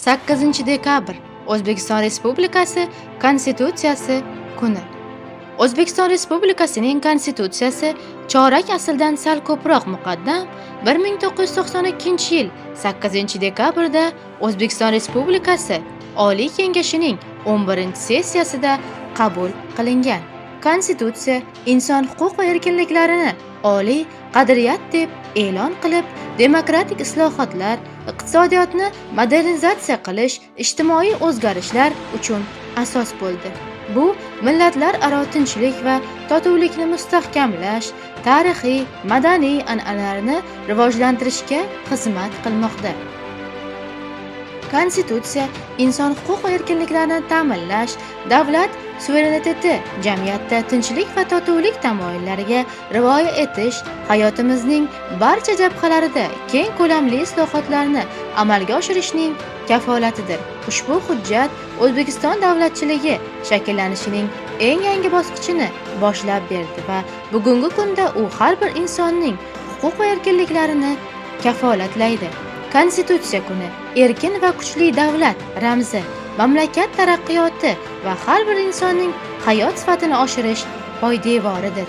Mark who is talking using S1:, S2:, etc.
S1: 8-dekabr O'zbekiston Respublikasi Konstitutsiyasi kuni. O'zbekiston Respublikasining Konstitutsiyasi chorak asrdan sal ko'proq muqaddam 1992-yil 8-dekabrda O'zbekiston Respublikasi Oliy Kengashining 11-sessiyasida qabul qilingan. Konstitutsiya inson huquq va erkinliklarini oliy qadriyat deb e'lon qilib, demokratik islohotlar, iqtisodiyotni modernizatsiya qilish, ijtimoiy o'zgarishlar uchun asos bo'ldi. Bu millatlararo tinchlik va totuvlikni mustahkamlash, tarixiy, madaniy an'analarni rivojlantirishga xizmat qilmoqda. Konstitutsiya inson huquq va erkinliklarini ta'minlash, davlat suvereniteti, jamiyatda tinchlik va totuvlik tamoyillariga rioya etish, hayotimizning barcha jabhalarida keng ko'lamli islohotlarni amalga oshirishning kafolatidir. Ushbu hujjat O'zbekiston davlatchiligi shakllanishining eng yangi bosqichini boshlab berdi va bugungi kunda u har bir insonning huquq va erkinliklarini kafolatlaydi. Konstitutsiya kuni erkin va kuchli davlat ramzi, mamlakat taraqqiyoti va har bir insonning hayot sifatini oshirish poydevoridir.